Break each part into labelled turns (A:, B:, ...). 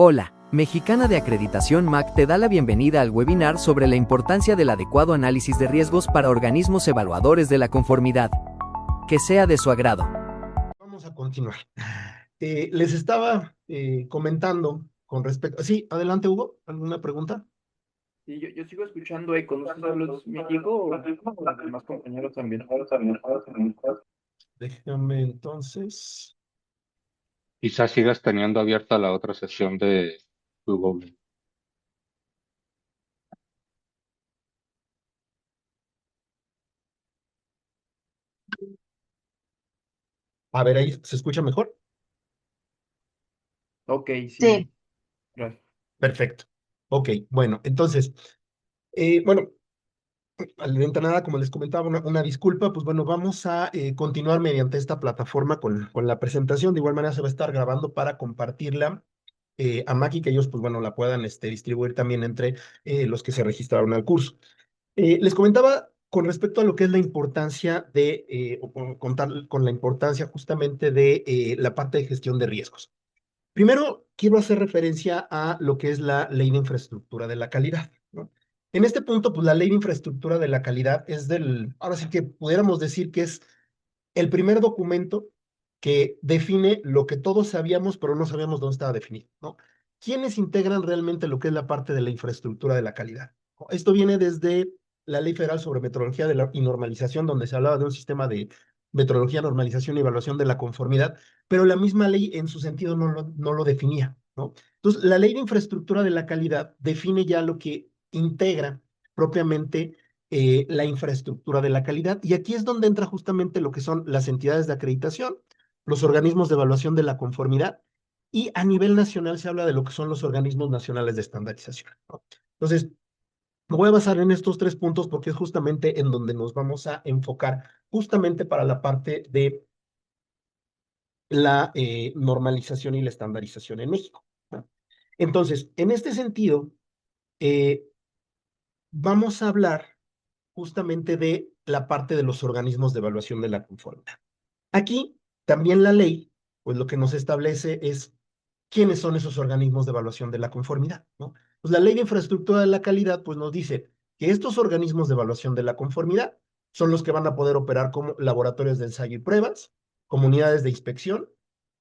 A: Hola, Mexicana de Acreditación MAC te da la bienvenida al webinar sobre la importancia del adecuado análisis de riesgos para organismos evaluadores de la conformidad. Que sea de su agrado.
B: Vamos a continuar. Les estaba comentando con respecto... Sí, adelante, Hugo. ¿Alguna pregunta?
C: Sí, yo sigo escuchando eco, no sé si solo es mi eco o los demás compañeros también.
B: Déjame entonces...
D: Quizás sigas teniendo abierta la otra sesión de Google.
B: A ver, ahí se escucha mejor.
C: Ok, sí,
E: Sí,
C: gracias.
B: Perfecto. Ok, bueno, entonces, bueno, de entrada, como les comentaba, una disculpa, pues bueno, vamos a continuar mediante esta plataforma con la presentación. De igual manera se va a estar grabando para compartirla a Mac y que ellos, pues bueno, la puedan distribuir también entre los que se registraron al curso. Les comentaba con respecto a lo que es la importancia de, o contar con la importancia justamente de la parte de gestión de riesgos. Primero, quiero hacer referencia a lo que es la Ley de Infraestructura de la Calidad, ¿no? En este punto, pues la Ley de Infraestructura de la Calidad es ahora sí que pudiéramos decir que es el primer documento que define lo que todos sabíamos, pero no sabíamos dónde estaba definido, ¿no? ¿Quiénes integran realmente lo que es la parte de la infraestructura de la calidad? Esto viene desde la Ley Federal sobre Metrología y Normalización, donde se hablaba de un sistema de metrología, normalización y evaluación de la conformidad, pero la misma ley en su sentido no lo definía, ¿no? Entonces, la Ley de Infraestructura de la Calidad define ya lo que integra propiamente la infraestructura de la calidad. Y aquí es donde entra justamente lo que son las entidades de acreditación, los organismos de evaluación de la conformidad, y a nivel nacional se habla de lo que son los organismos nacionales de estandarización, ¿no? Entonces, me voy a basar en estos tres puntos porque es justamente en donde nos vamos a enfocar, justamente para la parte de la normalización y la estandarización en México, ¿no? Entonces, en este sentido, eh, vamos a hablar justamente de la parte de los organismos de evaluación de la conformidad. Aquí también la ley, pues lo que nos establece es quiénes son esos organismos de evaluación de la conformidad, ¿no? Pues la ley de infraestructura de la calidad, pues nos dice que estos organismos de evaluación de la conformidad son los que van a poder operar como laboratorios de ensayo y pruebas, comunidades de inspección,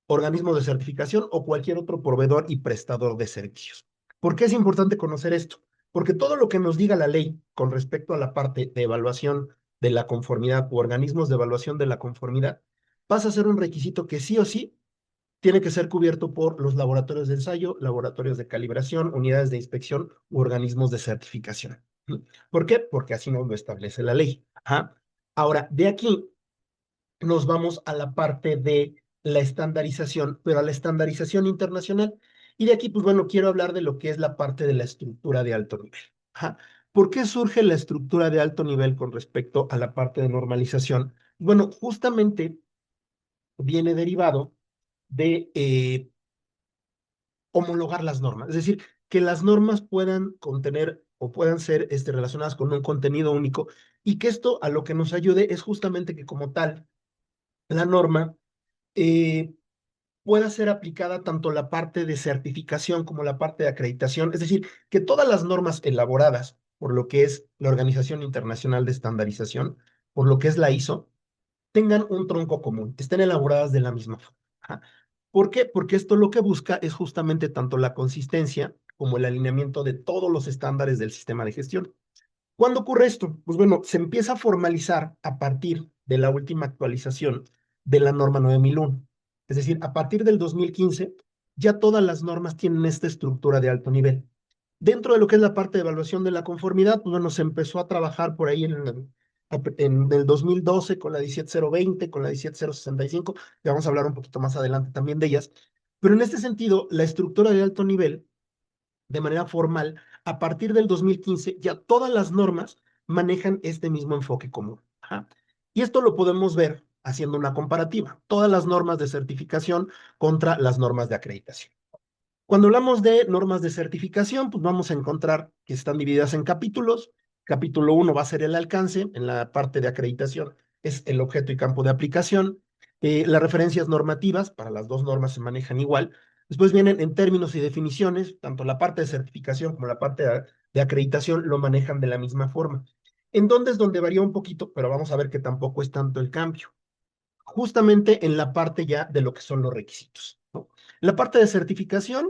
B: organismos de certificación o cualquier otro proveedor y prestador de servicios. ¿Por qué es importante conocer esto? Porque todo lo que nos diga la ley con respecto a la parte de evaluación de la conformidad u organismos de evaluación de la conformidad pasa a ser un requisito que sí o sí tiene que ser cubierto por los laboratorios de ensayo, laboratorios de calibración, unidades de inspección u organismos de certificación. ¿Por qué? Porque así nos lo establece la ley. Ajá. Ahora, de aquí nos vamos a la parte de la estandarización, pero a la estandarización internacional. Y de aquí, pues bueno, quiero hablar de lo que es la parte de la estructura de alto nivel. Ajá. ¿Por qué surge la estructura de alto nivel con respecto a la parte de normalización? Bueno, justamente viene derivado de homologar las normas, es decir, que las normas puedan contener o puedan ser relacionadas con un contenido único y que esto a lo que nos ayude es justamente que como tal, la norma eh, pueda ser aplicada tanto la parte de certificación como la parte de acreditación, es decir, que todas las normas elaboradas por lo que es la Organización Internacional de Estandarización, por lo que es la ISO, tengan un tronco común, estén elaboradas de la misma forma. Ajá. ¿Por qué? Porque esto lo que busca es justamente tanto la consistencia como el alineamiento de todos los estándares del sistema de gestión. ¿Cuándo ocurre esto? Pues bueno, se empieza a formalizar a partir de la última actualización de la norma 9001. Es decir, a partir del 2015, ya todas las normas tienen esta estructura de alto nivel. Dentro de lo que es la parte de evaluación de la conformidad, pues bueno, se empezó a trabajar por ahí en el 2012 con la 17020, con la 17065, que vamos a hablar un poquito más adelante también de ellas. Pero en este sentido, la estructura de alto nivel de manera formal, a partir del 2015 ya todas las normas manejan este mismo enfoque común. Ajá. Y esto lo podemos ver haciendo una comparativa, todas las normas de certificación contra las normas de acreditación. Cuando hablamos de normas de certificación, pues vamos a encontrar que están divididas en capítulos. Capítulo 1 va a ser el alcance, en la parte de acreditación es el objeto y campo de aplicación. Las referencias normativas, para las dos normas se manejan igual, Después vienen en términos y definiciones, tanto la parte de certificación como la parte de acreditación lo manejan de la misma forma. ¿En dónde es donde varía un poquito? Pero vamos a ver que tampoco es tanto el cambio. Justamente en la parte ya de lo que son los requisitos, ¿no? La parte de certificación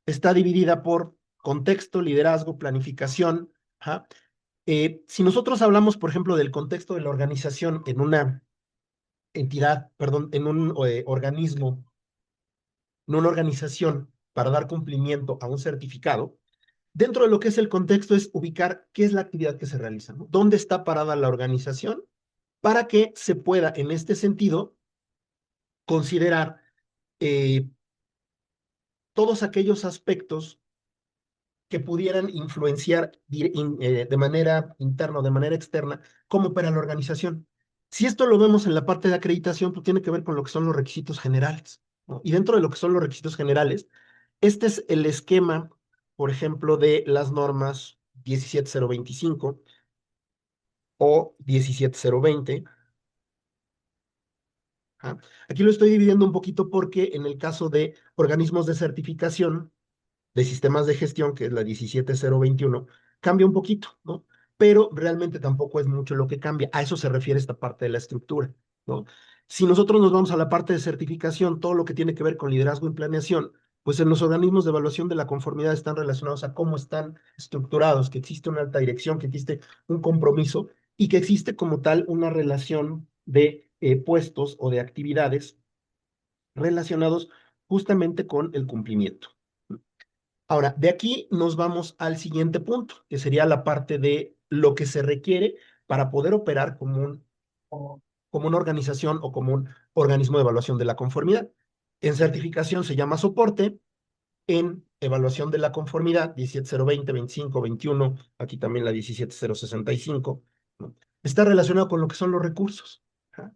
B: está dividida por contexto, liderazgo, planificación. ¿Ja? Si nosotros hablamos, por ejemplo, del contexto de la organización en una entidad, perdón, en un organismo, en una organización para dar cumplimiento a un certificado, dentro de lo que es el contexto es ubicar qué es la actividad que se realiza, ¿no? ¿Dónde está parada la organización para que se pueda, en este sentido, considerar eh, todos aquellos aspectos que pudieran influenciar de manera interna o de manera externa cómo opera la organización? Si esto lo vemos en la parte de acreditación, pues tiene que ver con lo que son los requisitos generales, ¿no? Y dentro de lo que son los requisitos generales, este es el esquema, por ejemplo, de las normas 17025 o 17020. ¿Ah? Aquí lo estoy dividiendo un poquito porque en el caso de organismos de certificación de sistemas de gestión, que es la 17021, cambia un poquito, ¿no? Pero realmente tampoco es mucho lo que cambia. A eso se refiere esta parte de la estructura, ¿no? Si nosotros nos vamos a la parte de certificación, todo lo que tiene que ver con liderazgo y planeación, pues en los organismos de evaluación de la conformidad están relacionados a cómo están estructurados, que existe una alta dirección, que existe un compromiso y que existe como tal una relación de puestos o de actividades relacionados justamente con el cumplimiento. Ahora, de aquí nos vamos al siguiente punto, que sería la parte de lo que se requiere para poder operar como una organización o como un organismo de evaluación de la conformidad. En certificación se llama soporte, en evaluación de la conformidad, 17020, 25, 21, aquí también la 17065, ¿no? Está relacionado con lo que son los recursos. ¿Ja?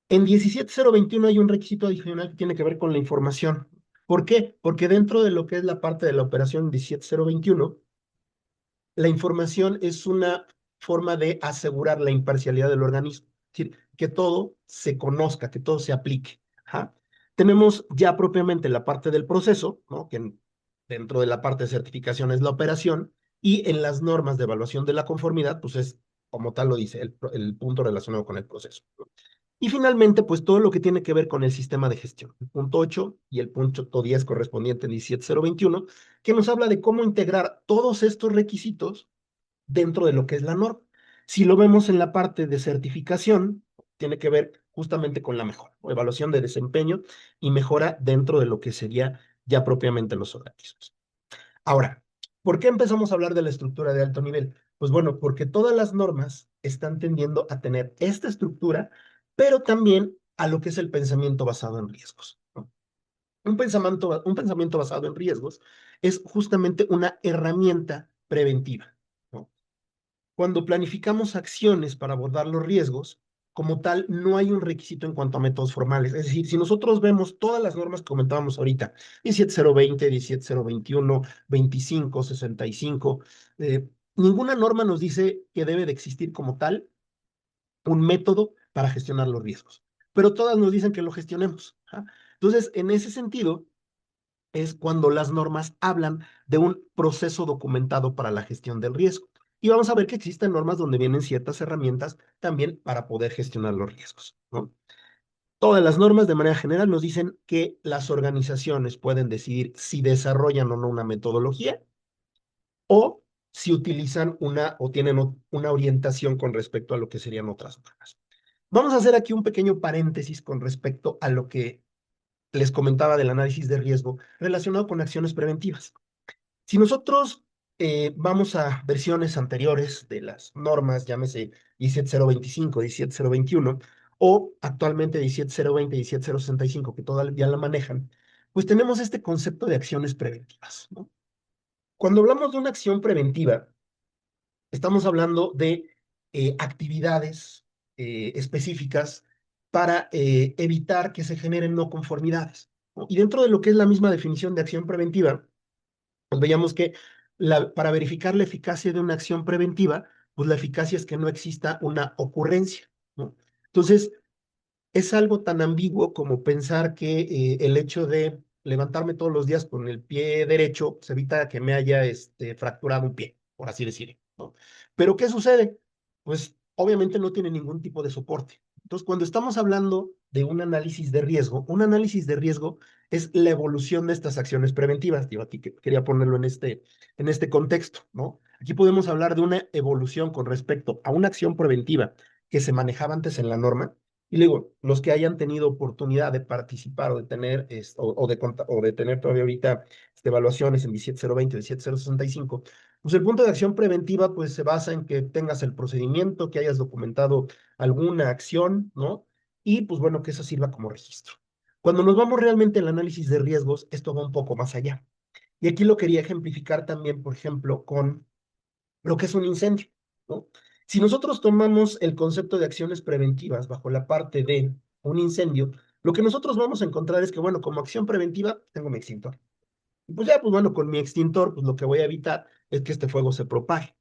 B: En 17021 hay un requisito adicional que tiene que ver con la información. ¿Por qué? Porque dentro de lo que es la parte de la operación 17021, la información es una forma de asegurar la imparcialidad del organismo. Es decir, que todo se conozca, que todo se aplique. Ajá. Tenemos ya propiamente la parte del proceso, ¿no? Que dentro de la parte de certificación es la operación, y en las normas de evaluación de la conformidad, pues es, como tal lo dice, el punto relacionado con el proceso, ¿no? Y finalmente, pues todo lo que tiene que ver con el sistema de gestión, el punto 8 y el punto 10 correspondiente en 17021, que nos habla de cómo integrar todos estos requisitos dentro de lo que es la norma. Si lo vemos en la parte de certificación, tiene que ver justamente con la mejora, o evaluación de desempeño y mejora dentro de lo que sería ya propiamente los organismos. Ahora, ¿por qué empezamos a hablar de la estructura de alto nivel? Pues bueno, porque todas las normas están tendiendo a tener esta estructura, pero también a lo que es el pensamiento basado en riesgos, ¿no? Un pensamiento basado en riesgos es justamente una herramienta preventiva, ¿no? Cuando planificamos acciones para abordar los riesgos, como tal, no hay un requisito en cuanto a métodos formales. Es decir, si nosotros vemos todas las normas que comentábamos ahorita, 17020, 17021, 25, 65, ninguna norma nos dice que debe de existir como tal un método para gestionar los riesgos, pero todas nos dicen que lo gestionemos. ¿Ah? Entonces, en ese sentido, es cuando las normas hablan de un proceso documentado para la gestión del riesgo. Y vamos a ver que existen normas donde vienen ciertas herramientas también para poder gestionar los riesgos, ¿no? Todas las normas de manera general nos dicen que las organizaciones pueden decidir si desarrollan o no una metodología o si utilizan una o tienen una orientación con respecto a lo que serían otras normas. Vamos a hacer aquí un pequeño paréntesis con respecto a lo que les comentaba del análisis de riesgo relacionado con acciones preventivas. Si nosotros vamos a versiones anteriores de las normas, llámese 17025, 17021, o actualmente 17020, 17065, que todavía la manejan, pues tenemos este concepto de acciones preventivas, ¿no? Cuando hablamos de una acción preventiva, estamos hablando de actividades específicas para evitar que se generen no conformidades, ¿no? Y dentro de lo que es la misma definición de acción preventiva, pues veíamos que para verificar la eficacia de una acción preventiva, pues la eficacia es que no exista una ocurrencia, ¿no? Entonces, es algo tan ambiguo como pensar que el hecho de levantarme todos los días con el pie derecho, se evita que me haya fracturado un pie, por así decirlo, ¿no? Pero ¿qué sucede? Pues obviamente no tiene ningún tipo de soporte. Entonces, cuando estamos hablando de un análisis de riesgo es la evolución de estas acciones preventivas. Yo aquí quería ponerlo en este contexto, ¿no? Aquí podemos hablar de una evolución con respecto a una acción preventiva que se manejaba antes en la norma. Y luego, los que hayan tenido oportunidad de participar o de tener, o de tener todavía ahorita evaluaciones en 17020 o 17065, pues el punto de acción preventiva pues se basa en que tengas el procedimiento, que hayas documentado alguna acción, ¿no? Y pues bueno, que eso sirva como registro. Cuando nos vamos realmente al análisis de riesgos, esto va un poco más allá. Y aquí lo quería ejemplificar también, por ejemplo, con lo que es un incendio, ¿no? Si nosotros tomamos el concepto de acciones preventivas bajo la parte de un incendio, lo que nosotros vamos a encontrar es que, bueno, como acción preventiva, tengo mi extintor. Y pues ya, pues bueno, con mi extintor, pues lo que voy a evitar es que este fuego se propague.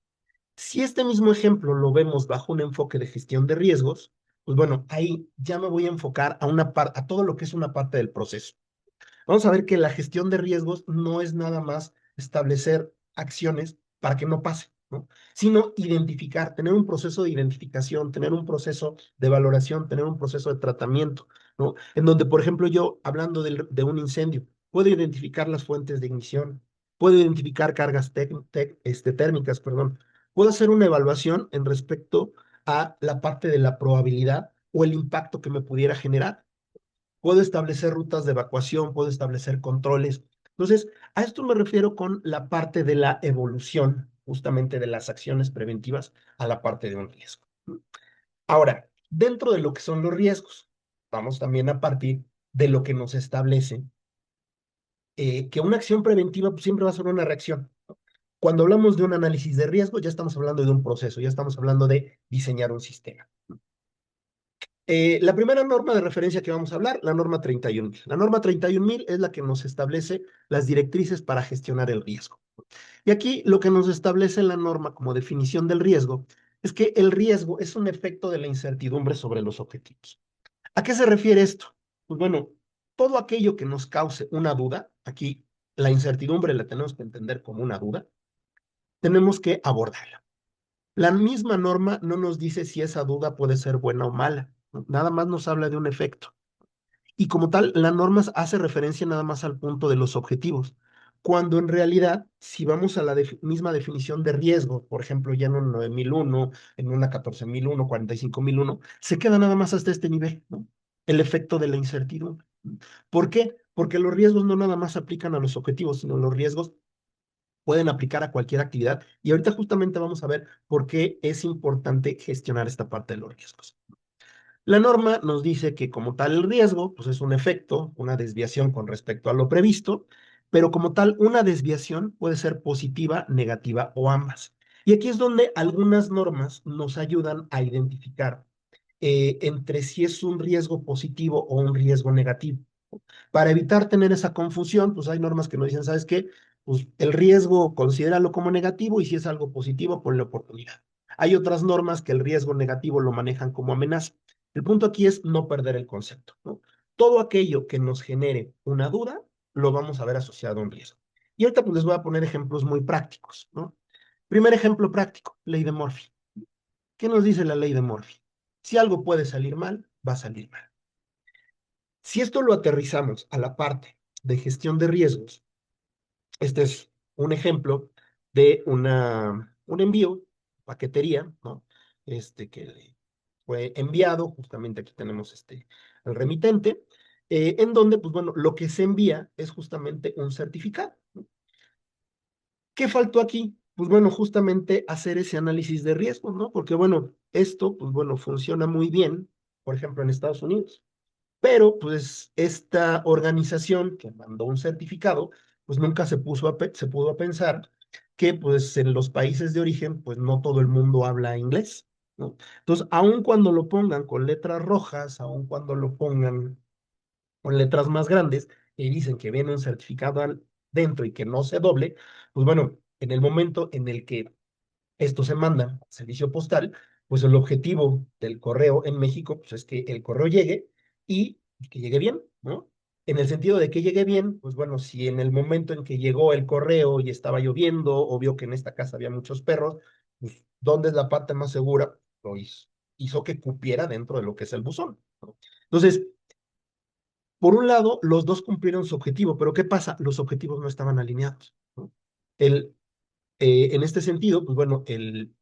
B: Si este mismo ejemplo lo vemos bajo un enfoque de gestión de riesgos, pues bueno, ahí ya me voy a enfocar a todo lo que es una parte del proceso. Vamos a ver que la gestión de riesgos no es nada más establecer acciones para que no pase, ¿no? Sino identificar, tener un proceso de identificación, tener un proceso de valoración, tener un proceso de tratamiento, ¿no? En donde, por ejemplo, yo, hablando de un incendio, puedo identificar las fuentes de ignición, puedo identificar cargas térmicas, perdón. Puedo hacer una evaluación en respecto a la parte de la probabilidad o el impacto que me pudiera generar. Puedo establecer rutas de evacuación, puedo establecer controles. Entonces, a esto me refiero con la parte de la evolución, justamente de las acciones preventivas a la parte de un riesgo. Ahora, dentro de lo que son los riesgos, vamos también a partir de lo que nos establece que una acción preventiva pues, siempre va a ser una reacción. Cuando hablamos de un análisis de riesgo, ya estamos hablando de un proceso, ya estamos hablando de diseñar un sistema. La primera norma de referencia que vamos a hablar, la norma 31.000. La norma 31.000 es la que nos establece las directrices para gestionar el riesgo. Y aquí lo que nos establece la norma como definición del riesgo es que el riesgo es un efecto de la incertidumbre sobre los objetivos. ¿A qué se refiere esto? Pues bueno, todo aquello que nos cause una duda, aquí la incertidumbre la tenemos que entender como una duda, tenemos que abordarla. La misma norma no nos dice si esa duda puede ser buena o mala, ¿no? Nada más nos habla de un efecto. Y como tal, la norma hace referencia nada más al punto de los objetivos, cuando en realidad, si vamos a la misma definición de riesgo, por ejemplo, ya en un 9001, en una 14001, 45001, se queda nada más hasta este nivel, ¿no? El efecto de la incertidumbre. ¿Por qué? Porque los riesgos no nada más aplican a los objetivos, sino los riesgos pueden aplicar a cualquier actividad. Y ahorita justamente vamos a ver por qué es importante gestionar esta parte de los riesgos. La norma nos dice que como tal el riesgo, pues es un efecto, una desviación con respecto a lo previsto, pero como tal una desviación puede ser positiva, negativa o ambas. Y aquí es donde algunas normas nos ayudan a identificar entre si es un riesgo positivo o un riesgo negativo. Para evitar tener esa confusión, pues hay normas que nos dicen, ¿sabes qué? Pues el riesgo considéralo como negativo y si es algo positivo, ponle oportunidad. Hay otras normas que el riesgo negativo lo manejan como amenaza. El punto aquí es no perder el concepto, ¿no? Todo aquello que nos genere una duda, lo vamos a ver asociado a un riesgo. Y ahorita pues les voy a poner ejemplos muy prácticos, ¿no? Primer ejemplo práctico, ley de Murphy. ¿Qué nos dice la ley de Murphy? Si algo puede salir mal, va a salir mal. Si esto lo aterrizamos a la parte de gestión de riesgos, este es un ejemplo de un envío, paquetería, ¿no? Que fue enviado, justamente aquí tenemos el remitente, en donde, pues bueno, lo que se envía es justamente un certificado, ¿no? ¿Qué faltó aquí? Pues bueno, justamente hacer ese análisis de riesgos, ¿no? Porque bueno, esto, pues bueno, funciona muy bien, por ejemplo, en Estados Unidos. Pero, pues, esta organización que mandó un certificado, pues nunca se pudo a pensar que, pues, en los países de origen, pues no todo el mundo habla inglés, ¿no? Entonces, aun cuando lo pongan con letras rojas, aun cuando lo pongan con letras más grandes, y dicen que viene un certificado dentro y que no se doble, pues bueno, en el momento en el que esto se manda al servicio postal, pues el objetivo del correo en México pues es que el correo llegue y que llegue bien, ¿no? En el sentido de que llegue bien, pues bueno, si en el momento en que llegó el correo y estaba lloviendo o vio que en esta casa había muchos perros, pues ¿dónde es la parte más segura? Lo hizo que cupiera dentro de lo que es el buzón, ¿no? Entonces, por un lado, los dos cumplieron su objetivo, pero ¿qué pasa? Los objetivos no estaban alineados, ¿no? El, en este sentido, pues bueno, el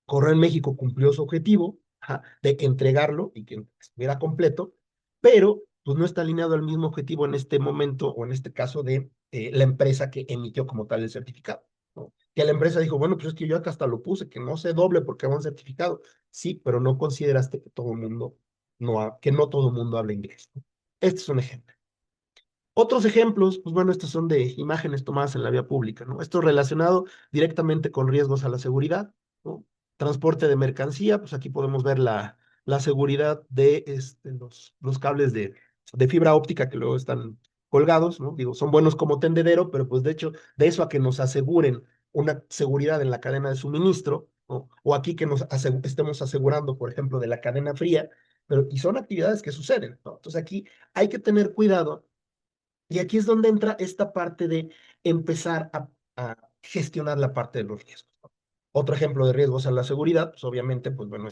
B: Correo en México cumplió su objetivo, ajá, de entregarlo y que estuviera completo, pero pues no está alineado al mismo objetivo en este momento o en este caso de la empresa que emitió como tal el certificado, ¿no? Que la empresa dijo, bueno, pues es que yo acá hasta lo puse, que no se doble porque va un certificado. Sí, pero no consideraste que todo el mundo que no todo el mundo habla inglés, ¿no? Este es un ejemplo. Otros ejemplos, pues bueno, estos son de imágenes tomadas en la vía pública, ¿no? Esto relacionado directamente con riesgos a la seguridad, ¿no? Transporte de mercancía, pues aquí podemos ver la seguridad de los cables de fibra óptica que luego están colgados, ¿no? Digo, son buenos como tendedero, pero pues de hecho, de eso a que nos aseguren una seguridad en la cadena de suministro, ¿no? O aquí que estemos asegurando, por ejemplo, de la cadena fría, y son actividades que suceden, ¿no? Entonces aquí hay que tener cuidado y aquí es donde entra esta parte de empezar a gestionar la parte de los riesgos, ¿no? Otro ejemplo de riesgos a la seguridad, pues obviamente, pues bueno,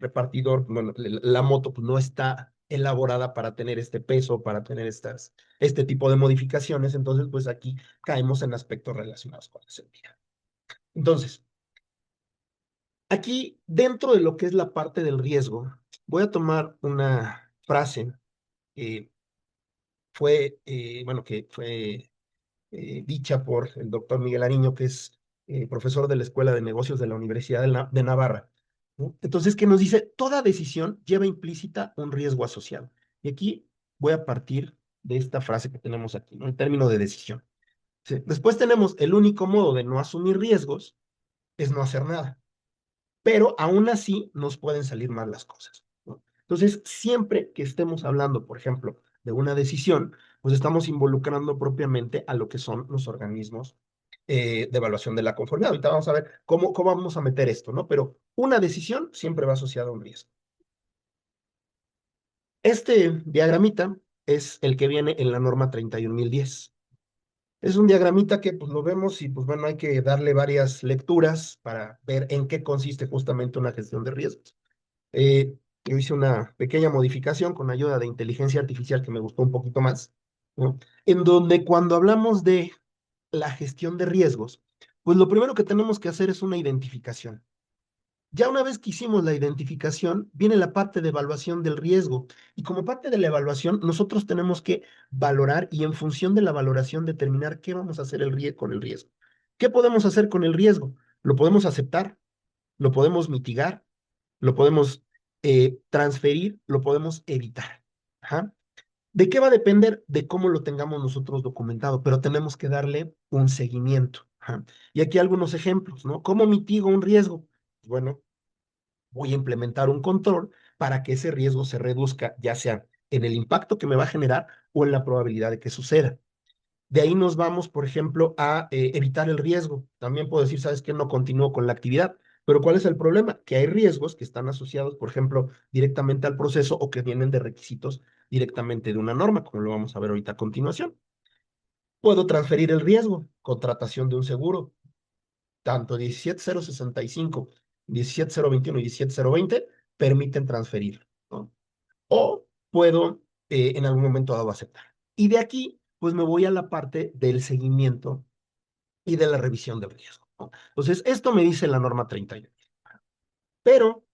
B: repartidor, bueno, la moto pues no está elaborada para tener este peso, para tener este tipo de modificaciones, entonces pues aquí caemos en aspectos relacionados con la seguridad. Entonces, aquí dentro de lo que es la parte del riesgo, voy a tomar una frase que que fue dicha por el doctor Miguel Ariño, que es profesor de la Escuela de Negocios de la Universidad de Navarra, ¿no? Entonces, que nos dice, toda decisión lleva implícita un riesgo asociado. Y aquí voy a partir de esta frase que tenemos aquí, ¿no? El término de decisión. Sí. Después tenemos el único modo de no asumir riesgos es no hacer nada, pero aún así nos pueden salir mal las cosas, ¿no? Entonces, siempre que estemos hablando, por ejemplo, de una decisión, pues estamos involucrando propiamente a lo que son los organismos de evaluación de la conformidad. Ahorita vamos a ver cómo vamos a meter esto, ¿no? Pero una decisión siempre va asociada a un riesgo. Este diagramita es el que viene en la norma 31010. Es un diagramita que pues lo vemos y pues bueno, hay que darle varias lecturas para ver en qué consiste justamente una gestión de riesgos. Yo hice una pequeña modificación con ayuda de inteligencia artificial que me gustó un poquito más, ¿no? En donde cuando hablamos de la gestión de riesgos, pues lo primero que tenemos que hacer es una identificación. Ya una vez que hicimos la identificación, viene la parte de evaluación del riesgo. Y como parte de la evaluación, nosotros tenemos que valorar y en función de la valoración determinar qué vamos a hacer con el riesgo. ¿Qué podemos hacer con el riesgo? Lo podemos aceptar, lo podemos mitigar, lo podemos transferir, lo podemos evitar. Ajá. ¿De qué va a depender? De cómo lo tengamos nosotros documentado, pero tenemos que darle un seguimiento. Ajá. Y aquí algunos ejemplos, ¿no? ¿Cómo mitigo un riesgo? Bueno, voy a implementar un control para que ese riesgo se reduzca, ya sea en el impacto que me va a generar o en la probabilidad de que suceda. De ahí nos vamos, por ejemplo, a evitar el riesgo. También puedo decir, ¿sabes qué? No continúo con la actividad. Pero ¿cuál es el problema? Que hay riesgos que están asociados, por ejemplo, directamente al proceso o que vienen de requisitos directamente de una norma, como lo vamos a ver ahorita a continuación. Puedo transferir el riesgo, contratación de un seguro, tanto 17065, 17021 y 17020 permiten transferir, ¿no? O puedo en algún momento dado aceptar. Y de aquí, pues me voy a la parte del seguimiento y de la revisión del riesgo, ¿no? Entonces, esto me dice la norma 31. Pero,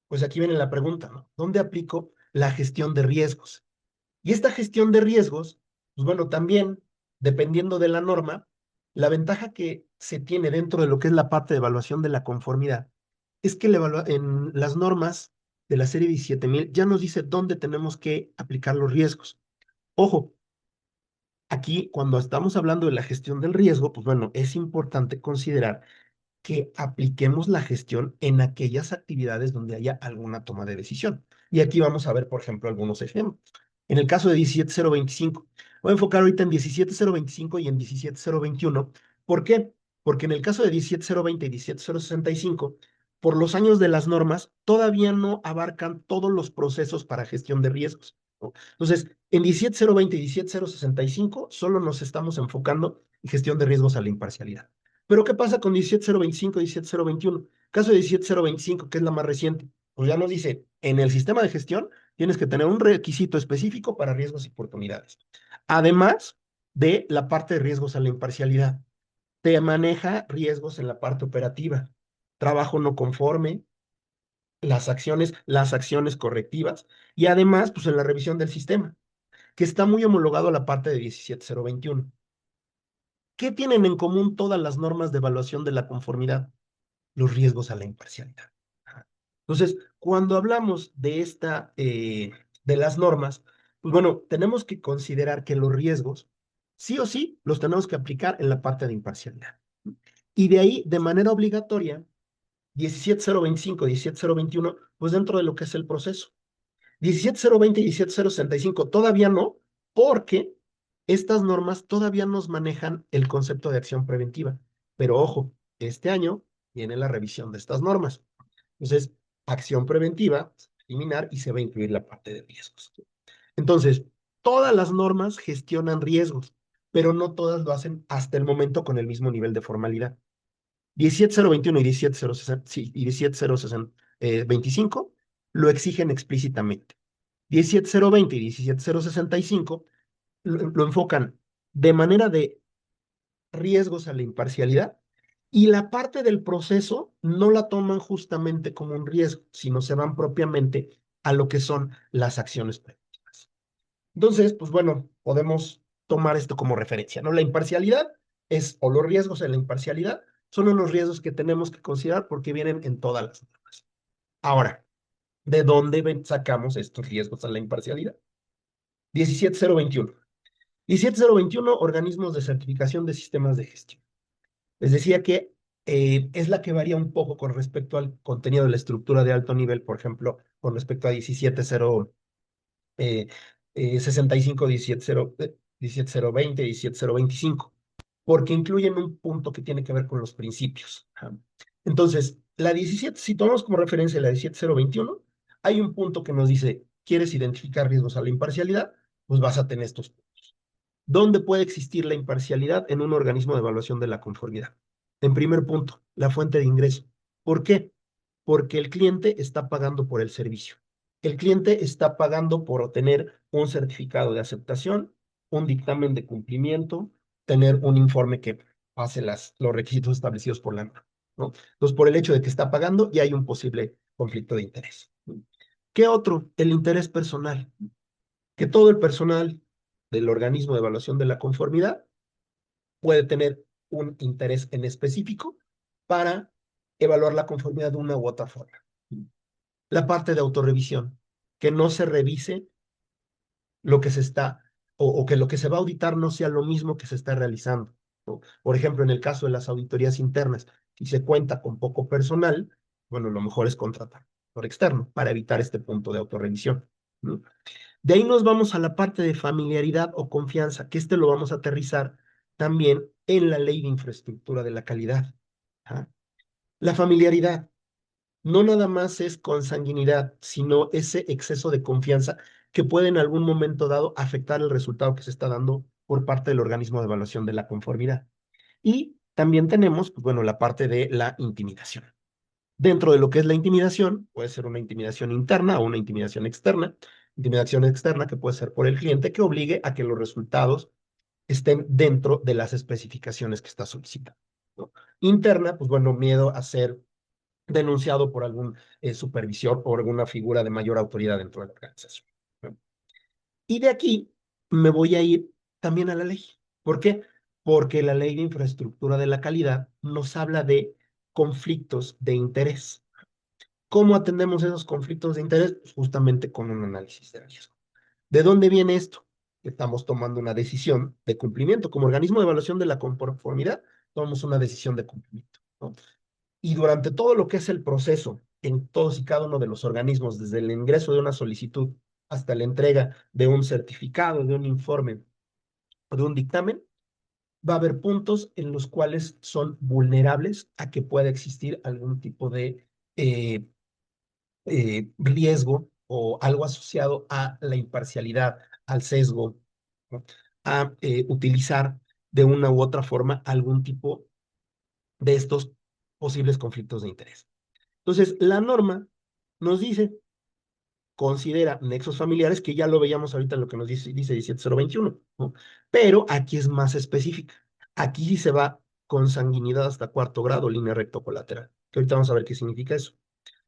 B: pues aquí viene la pregunta, ¿no? ¿Dónde aplico la gestión de riesgos? Y esta gestión de riesgos, pues bueno, también, dependiendo de la norma, la ventaja que se tiene dentro de lo que es la parte de evaluación de la conformidad es que en las normas de la serie 17000 ya nos dice dónde tenemos que aplicar los riesgos. Ojo, aquí cuando estamos hablando de la gestión del riesgo, pues bueno, es importante considerar que apliquemos la gestión en aquellas actividades donde haya alguna toma de decisión. Y aquí vamos a ver, por ejemplo, algunos ejemplos. En el caso de 17025, voy a enfocar ahorita en 17025 y en 17021. ¿Por qué? Porque en el caso de 17020 y 17065, por los años de las normas, todavía no abarcan todos los procesos para gestión de riesgos. ¿no? Entonces, en 17020 y 17065 solo nos estamos enfocando en gestión de riesgos a la imparcialidad. Pero ¿qué pasa con 17025 y 17021? Caso de 17025, que es la más reciente, pues ya nos dice, en el sistema de gestión tienes que tener un requisito específico para riesgos y oportunidades. Además de la parte de riesgos a la imparcialidad, te maneja riesgos en la parte operativa, trabajo no conforme, las acciones correctivas y además, pues en la revisión del sistema, que está muy homologado a la parte de 17021. ¿Qué tienen en común todas las normas de evaluación de la conformidad? Los riesgos a la imparcialidad. Entonces, cuando hablamos de de las normas, pues bueno, tenemos que considerar que los riesgos, sí o sí, los tenemos que aplicar en la parte de imparcialidad. Y de ahí, de manera obligatoria, 17025, 17021, pues dentro de lo que es el proceso. 17020 y 17065 todavía no, porque estas normas todavía nos manejan el concepto de acción preventiva. Pero ojo, este año viene la revisión de estas normas. Entonces, acción preventiva, eliminar y se va a incluir la parte de riesgos. Entonces, todas las normas gestionan riesgos, pero no todas lo hacen hasta el momento con el mismo nivel de formalidad. 17021 y 17060 sí, y 17025 lo exigen explícitamente. 17020 y 17065 lo enfocan de manera de riesgos a la imparcialidad y la parte del proceso no la toman justamente como un riesgo, sino se van propiamente a lo que son las acciones preventivas. Entonces, pues bueno, podemos tomar esto como referencia, ¿no? La imparcialidad es, o los riesgos en la imparcialidad, son unos riesgos que tenemos que considerar porque vienen en todas las normas. Ahora, ¿de dónde sacamos estos riesgos a la imparcialidad? 17021. 17021, organismos de certificación de sistemas de gestión. Les decía que es la que varía un poco con respecto al contenido de la estructura de alto nivel, por ejemplo, con respecto a 65, 17020, 17025, porque incluyen un punto que tiene que ver con los principios. Entonces, la 17, si tomamos como referencia la 17021, hay un punto que nos dice, ¿quieres identificar riesgos a la imparcialidad? Pues vas a tener estos puntos. ¿Dónde puede existir la imparcialidad en un organismo de evaluación de la conformidad? En primer punto, la fuente de ingreso. ¿Por qué? Porque el cliente está pagando por el servicio. El cliente está pagando por obtener un certificado de aceptación, un dictamen de cumplimiento, tener un informe que hace los requisitos establecidos por la norma, ¿no? Entonces, por el hecho de que está pagando, ya hay un posible conflicto de interés. ¿Qué otro? El interés personal. Que todo el personal del organismo de evaluación de la conformidad puede tener un interés en específico para evaluar la conformidad de una u otra forma. La parte de autorrevisión, que no se revise lo que se está, o que lo que se va a auditar no sea lo mismo que se está realizando, ¿no? Por ejemplo, en el caso de las auditorías internas, si se cuenta con poco personal, bueno, lo mejor es contratar por externo para evitar este punto de autorrevisión, ¿no? De ahí nos vamos a la parte de familiaridad o confianza, que lo vamos a aterrizar también en la ley de infraestructura de la calidad. ¿Ah? La familiaridad no nada más es consanguinidad, sino ese exceso de confianza que puede en algún momento dado afectar el resultado que se está dando por parte del organismo de evaluación de la conformidad. Y también tenemos, pues bueno, la parte de la intimidación. Dentro de lo que es la intimidación, puede ser una intimidación interna o una intimidación externa. Intimidación externa que puede ser por el cliente que obligue a que los resultados estén dentro de las especificaciones que está solicitando, ¿no? Interna, pues bueno, miedo a ser denunciado por algún supervisor o alguna figura de mayor autoridad dentro de la organización, ¿no? Y de aquí me voy a ir también a la ley. ¿Por qué? Porque la ley de infraestructura de la calidad nos habla de conflictos de interés. ¿Cómo atendemos esos conflictos de interés? Pues justamente con un análisis de riesgo. ¿De dónde viene esto? Estamos tomando una decisión de cumplimiento. Como organismo de evaluación de la conformidad, tomamos una decisión de cumplimiento, ¿no? Y durante todo lo que es el proceso, en todos y cada uno de los organismos, desde el ingreso de una solicitud hasta la entrega de un certificado, de un informe o de un dictamen, va a haber puntos en los cuales son vulnerables a que pueda existir algún tipo de riesgo o algo asociado a la imparcialidad, al sesgo, ¿no? A utilizar de una u otra forma algún tipo de estos posibles conflictos de interés. Entonces, la norma nos dice, considera nexos familiares, que ya lo veíamos ahorita en lo que nos dice 17021, ¿no? Pero aquí es más específica. Aquí sí se va con sanguinidad hasta cuarto grado, línea recto colateral, que ahorita vamos a ver qué significa eso.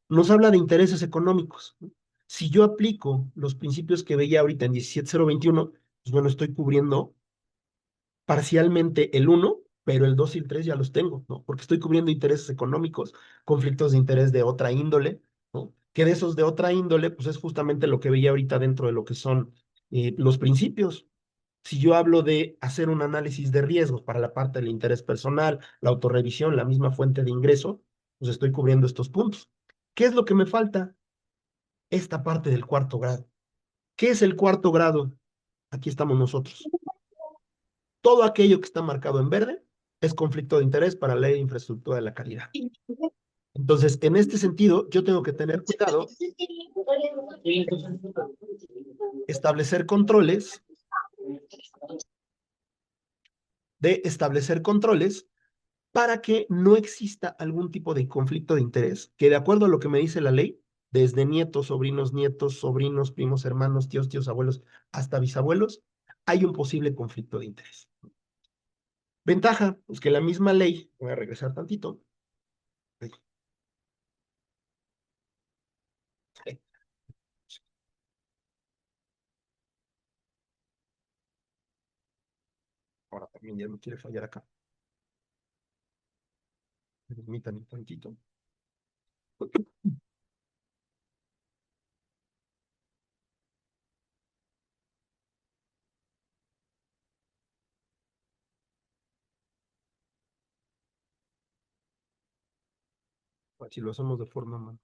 B: Nos habla de intereses económicos, ¿no? Si yo aplico los principios que veía ahorita en 17021, pues bueno, estoy cubriendo parcialmente el 1, pero el 2 y el 3 ya los tengo, ¿no? Porque estoy cubriendo intereses económicos, conflictos de interés de otra índole, ¿no? Que de esos de otra índole, pues es justamente lo que veía ahorita dentro de lo que son los principios. Si yo hablo de hacer un análisis de riesgos para la parte del interés personal, la autorrevisión, la misma fuente de ingreso, pues estoy cubriendo estos puntos. ¿Qué es lo que me falta? Esta parte del cuarto grado. ¿Qué es el cuarto grado? Aquí estamos nosotros. Todo aquello que está marcado en verde es conflicto de interés para la ley de infraestructura de la calidad. Entonces, en este sentido, yo tengo que tener cuidado, establecer controles, para que no exista algún tipo de conflicto de interés, que de acuerdo a lo que me dice la ley, desde nietos, sobrinos, primos, hermanos, tíos, abuelos, hasta bisabuelos, hay un posible conflicto de interés. Ventaja, pues que la misma ley, voy a regresar tantito. Ahora también ya no quiere fallar acá. Permítanme un tantito. Si lo hacemos de forma manual.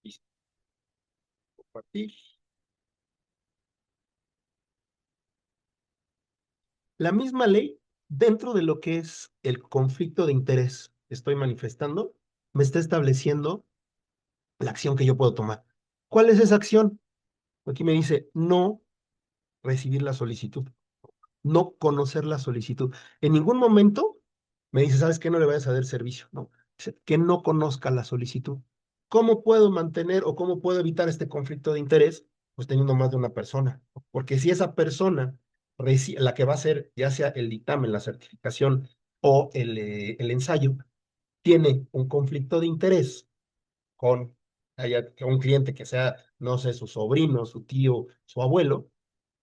B: Listo. Compartir. La misma ley, dentro de lo que es el conflicto de interés que estoy manifestando, me está estableciendo la acción que yo puedo tomar. ¿Cuál es esa acción? Aquí me dice no recibir la solicitud, no conocer la solicitud. En ningún momento me dice, ¿sabes qué? No le vayas a dar servicio, ¿no? Dice, que no conozca la solicitud. ¿Cómo puedo mantener o cómo puedo evitar este conflicto de interés? Pues teniendo más de una persona. Porque si esa persona, la que va a hacer ya sea el dictamen, la certificación o el ensayo, tiene un conflicto de interés con un cliente que sea, no sé, su sobrino, su tío, su abuelo,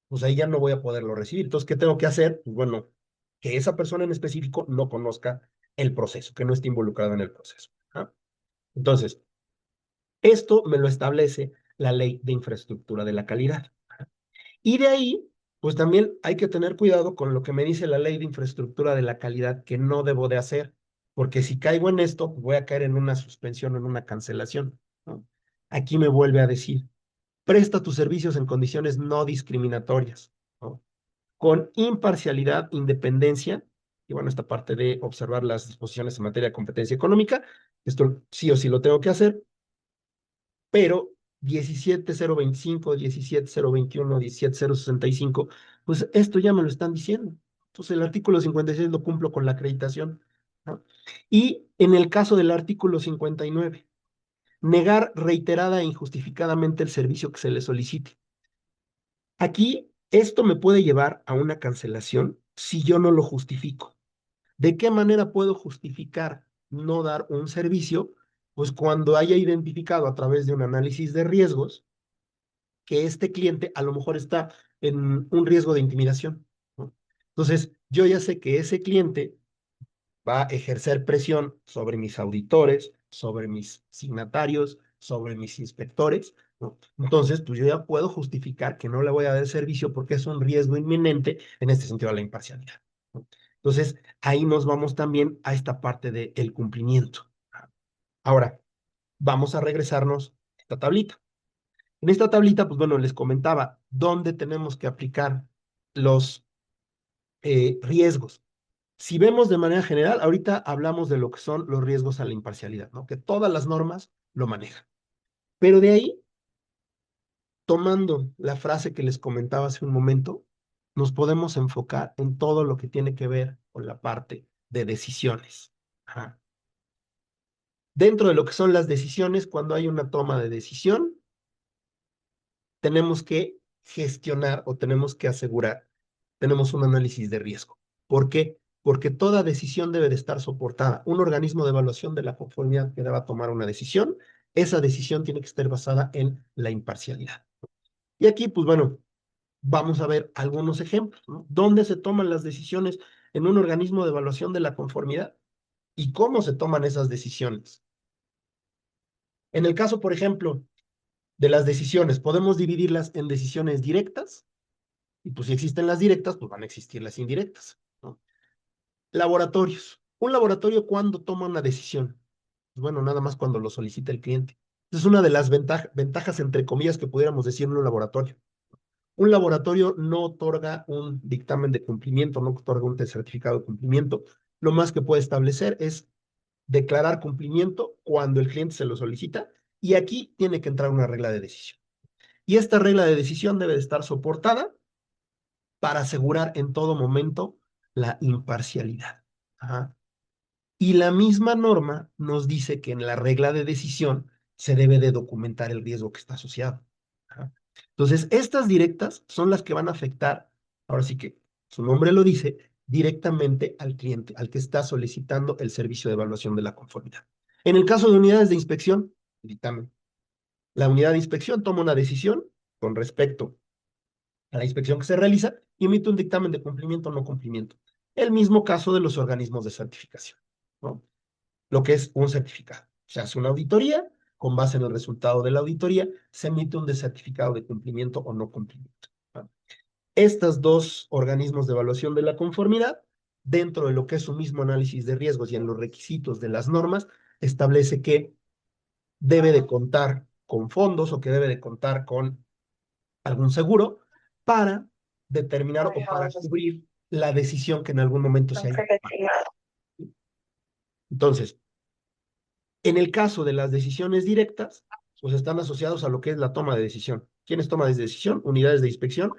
B: pues ahí ya no voy a poderlo recibir. Entonces, ¿qué tengo que hacer? Pues bueno, que esa persona en específico no conozca el proceso, que no esté involucrado en el proceso. ¿Ah? Entonces, esto me lo establece la ley de infraestructura de la calidad. Y de ahí, pues también hay que tener cuidado con lo que me dice la ley de infraestructura de la calidad que no debo de hacer, porque si caigo en esto, pues voy a caer en una suspensión o en una cancelación, ¿no? Aquí me vuelve a decir, presta tus servicios en condiciones no discriminatorias, ¿no? Con imparcialidad, independencia, y bueno, esta parte de observar las disposiciones en materia de competencia económica, esto sí o sí lo tengo que hacer, pero 17025, 17021, 17065, pues esto ya me lo están diciendo. Entonces el artículo 56 lo cumplo con la acreditación, ¿no? Y en el caso del artículo 59, negar reiterada e injustificadamente el servicio que se le solicite. Aquí, esto me puede llevar a una cancelación si yo no lo justifico. ¿De qué manera puedo justificar no dar un servicio? Pues cuando haya identificado a través de un análisis de riesgos que este cliente a lo mejor está en un riesgo de intimidación, ¿no? Entonces, yo ya sé que ese cliente va a ejercer presión sobre mis auditores, sobre mis signatarios, sobre mis inspectores, ¿no? Entonces, pues yo ya puedo justificar que no le voy a dar servicio porque es un riesgo inminente en este sentido a la imparcialidad. ¿no? Entonces, ahí nos vamos también a esta parte del cumplimiento. Ahora, vamos a regresarnos a esta tablita. En esta tablita, pues bueno, les comentaba dónde tenemos que aplicar los riesgos. Si vemos de manera general, ahorita hablamos de lo que son los riesgos a la imparcialidad, ¿no? Que todas las normas lo manejan. Pero de ahí, tomando la frase que les comentaba hace un momento, nos podemos enfocar en todo lo que tiene que ver con la parte de decisiones. Ajá. Dentro de lo que son las decisiones, cuando hay una toma de decisión, tenemos que gestionar o tenemos que asegurar, tenemos un análisis de riesgo. ¿Por qué? Porque toda decisión debe de estar soportada. Un organismo de evaluación de la conformidad que deba tomar una decisión, esa decisión tiene que estar basada en la imparcialidad. Y aquí, pues bueno, vamos a ver algunos ejemplos, ¿no? ¿Dónde se toman las decisiones en un organismo de evaluación de la conformidad? ¿Y cómo se toman esas decisiones? En el caso, por ejemplo, de las decisiones, podemos dividirlas en decisiones directas, y pues si existen las directas, pues van a existir las indirectas, ¿no? Laboratorios. Un laboratorio, ¿cuándo toma una decisión? Pues bueno, nada más cuando lo solicita el cliente. Esa es una de las ventajas, entre comillas, que pudiéramos decir en un laboratorio. Un laboratorio no otorga un dictamen de cumplimiento, no otorga un certificado de cumplimiento. Lo más que puede establecer es declarar cumplimiento cuando el cliente se lo solicita, y aquí tiene que entrar una regla de decisión. Y esta regla de decisión debe de estar soportada para asegurar en todo momento la imparcialidad. Ajá. Y la misma norma nos dice que en la regla de decisión se debe de documentar el riesgo que está asociado. Ajá. Entonces, estas directas son las que van a afectar, ahora sí que su nombre lo dice, directamente al cliente, al que está solicitando el servicio de evaluación de la conformidad. En el caso de unidades de inspección, dictamen. La unidad de inspección toma una decisión con respecto a la inspección que se realiza y emite un dictamen de cumplimiento o no cumplimiento. El mismo caso de los organismos de certificación, ¿no? Lo que es un certificado. Se hace una auditoría, con base en el resultado de la auditoría, se emite un certificado de cumplimiento o no cumplimiento, ¿no? Estos dos organismos de evaluación de la conformidad, dentro de lo que es su mismo análisis de riesgos y en los requisitos de las normas, establece que debe de contar con fondos o que debe de contar con algún seguro para determinar o para cubrir la decisión que en algún momento se haya tomado. Entonces, en el caso de las decisiones directas, pues están asociados a lo que es la toma de decisión. ¿Quiénes toman de decisión? Unidades de inspección,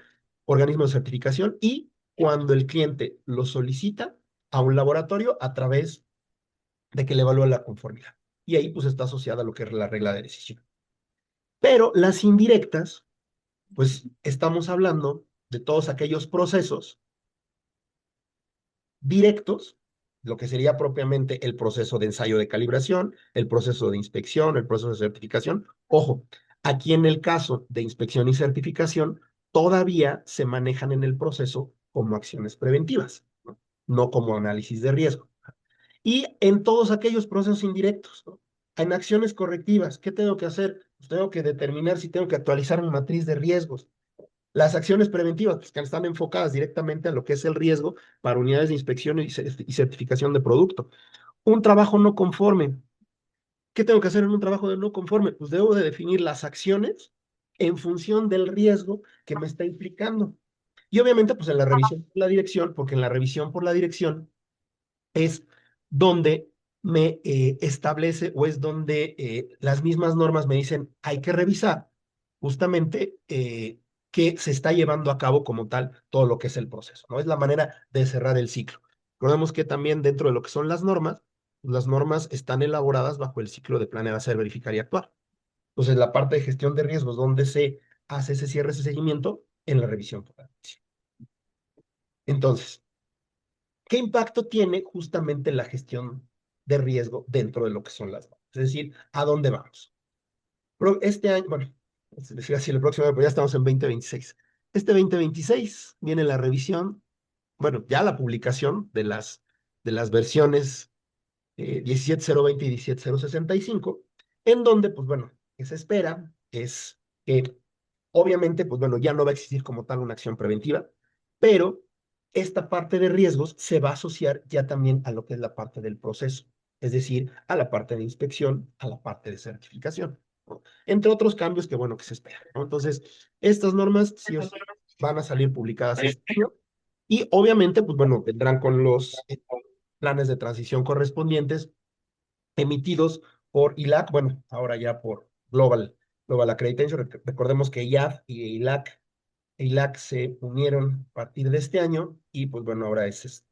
B: organismos de certificación y cuando el cliente lo solicita a un laboratorio a través de que le evalúa la conformidad. Y ahí pues está asociada a lo que es la regla de decisión. Pero las indirectas, pues estamos hablando de todos aquellos procesos directos, lo que sería propiamente el proceso de ensayo de calibración, el proceso de inspección, el proceso de certificación. Ojo, aquí en el caso de inspección y certificación, todavía se manejan en el proceso como acciones preventivas, ¿no? No como análisis de riesgo. Y en todos aquellos procesos indirectos, ¿no? En acciones correctivas, ¿qué tengo que hacer? Pues tengo que determinar si tengo que actualizar mi matriz de riesgos. Las acciones preventivas, pues, que están enfocadas directamente a lo que es el riesgo para unidades de inspección y certificación de producto. Un trabajo no conforme. ¿Qué tengo que hacer en un trabajo de no conforme? Pues debo de definir las acciones en función del riesgo que me está implicando. Y obviamente, pues en la revisión por la dirección, porque en la revisión por la dirección es donde me establece o es donde las mismas normas me dicen hay que revisar justamente que se está llevando a cabo como tal todo lo que es el proceso, ¿no? Es la manera de cerrar el ciclo. Recordemos que también dentro de lo que son las normas están elaboradas bajo el ciclo de planear, hacer, verificar y actuar. Entonces, la parte de gestión de riesgos, donde se hace ese cierre, ese seguimiento, en la revisión por la dirección. Entonces, ¿qué impacto tiene justamente la gestión de riesgo dentro de lo que son las normas? Es decir, ¿a dónde vamos? Este año, bueno, es decir, así el próximo año, pero ya estamos en 2026. Este 2026 viene la revisión, bueno, ya la publicación de las versiones 17020 y 17065, en donde, pues bueno, que se espera es que, obviamente, pues bueno, ya no va a existir como tal una acción preventiva, pero esta parte de riesgos se va a asociar ya también a lo que es la parte del proceso, es decir, a la parte de inspección, a la parte de certificación, ¿no? Entre otros cambios que, bueno, que se esperan, ¿no? Entonces, estas normas sí o sí van a salir publicadas este año y obviamente, pues bueno, vendrán con los planes de transición correspondientes emitidos por ILAC, bueno, ahora ya por Global Accreditation. Recordemos que IAD y ILAC se unieron a partir de este año y pues bueno, ahora es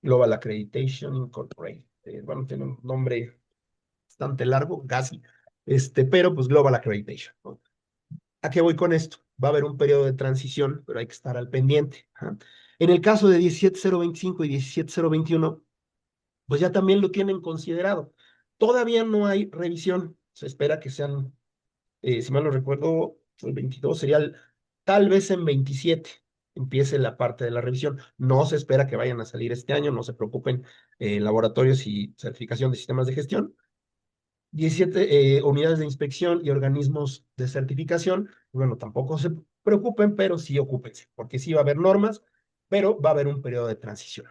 B: Global Accreditation Incorporated. Bueno, tiene un nombre bastante largo, casi, pero pues Global Accreditation, ¿no? ¿A qué voy con esto? Va a haber un periodo de transición, pero hay que estar al pendiente. Ajá. En el caso de 17025 y 17021, pues ya también lo tienen considerado. Todavía no hay revisión, se espera que sean, si mal no recuerdo, el 22 sería tal vez en 27 empiece la parte de la revisión. No se espera que vayan a salir este año, no se preocupen, laboratorios y certificación de sistemas de gestión. 17 unidades de inspección y organismos de certificación, bueno, tampoco se preocupen, pero sí ocúpense, porque sí va a haber normas, pero va a haber un periodo de transición.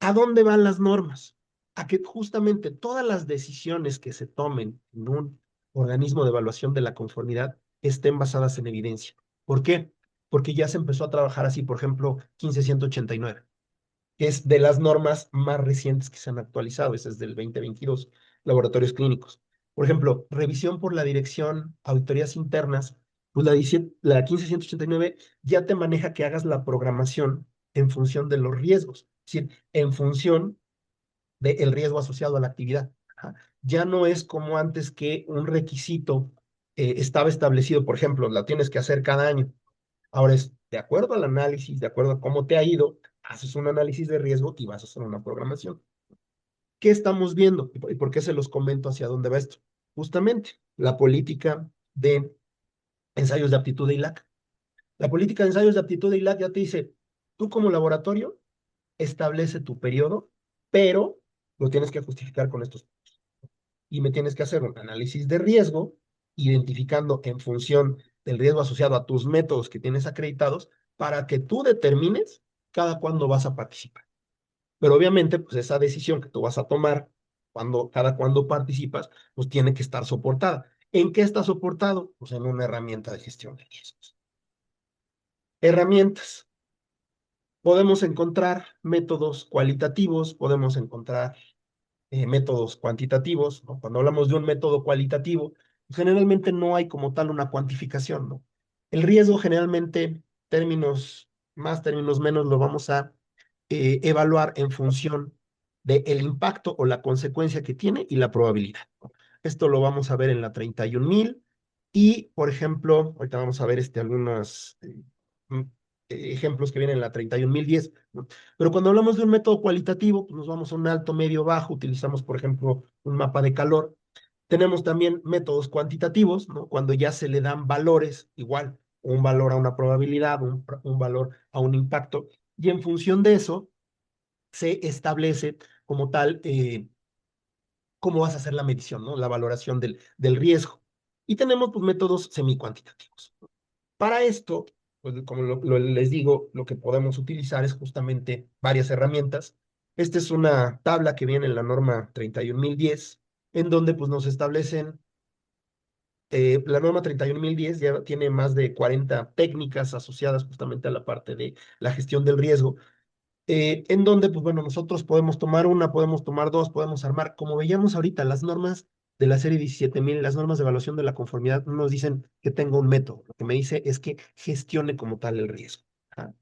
B: ¿A dónde van las normas? A que justamente todas las decisiones que se tomen en un organismo de evaluación de la conformidad estén basadas en evidencia. ¿Por qué? Porque ya se empezó a trabajar así, por ejemplo, 15189, que es de las normas más recientes que se han actualizado, ese es del 2022, laboratorios clínicos. Por ejemplo, revisión por la dirección, auditorías internas, pues la 15189 ya te maneja que hagas la programación en función de los riesgos, es decir, en función del riesgo asociado a la actividad. Ajá. Ya no es como antes que un requisito estaba establecido, por ejemplo, la tienes que hacer cada año. Ahora es, de acuerdo al análisis, de acuerdo a cómo te ha ido, haces un análisis de riesgo y vas a hacer una programación. ¿Qué estamos viendo? ¿Y por qué se los comento hacia dónde va esto? Justamente la política de ensayos de aptitud de ILAC. La política de ensayos de aptitud de ILAC ya te dice, tú como laboratorio establece tu periodo, pero lo tienes que justificar con estos puntos. Y me tienes que hacer un análisis de riesgo, identificando en función del riesgo asociado a tus métodos que tienes acreditados, para que tú determines cada cuándo vas a participar. Pero obviamente, pues esa decisión que tú vas a tomar cada cuándo participas, pues tiene que estar soportada. ¿En qué está soportado? Pues en una herramienta de gestión de riesgos. Herramientas. Podemos encontrar métodos cualitativos, podemos encontrar métodos cuantitativos, ¿no? Cuando hablamos de un método cualitativo, generalmente no hay como tal una cuantificación, ¿no? El riesgo generalmente, términos más, términos menos, lo vamos a evaluar en función del impacto o la consecuencia que tiene y la probabilidad, ¿no? Esto lo vamos a ver en la 31.000 y, por ejemplo, ahorita vamos a ver algunos mm, ejemplos que vienen en la 31.010, ¿no? Pero cuando hablamos de un método cualitativo, pues nos vamos a un alto, medio, bajo, utilizamos, por ejemplo, un mapa de calor. Tenemos también métodos cuantitativos, ¿no? Cuando ya se le dan valores, igual, un valor a una probabilidad, un valor a un impacto, y en función de eso se establece como tal cómo vas a hacer la medición, ¿no? La valoración del riesgo. Y tenemos pues, métodos semicuantitativos. Para esto, pues, como les digo, lo que podemos utilizar es justamente varias herramientas. Esta es una tabla que viene en la norma 31.010, en donde pues, nos establecen, la norma 31.010 ya tiene más de 40 técnicas asociadas justamente a la parte de la gestión del riesgo, en donde, pues bueno, nosotros podemos tomar una, podemos tomar dos, podemos armar. Como veíamos ahorita, las normas de la serie 17.000, las normas de evaluación de la conformidad, no nos dicen que tenga un método. Lo que me dice es que gestione como tal el riesgo. Ajá.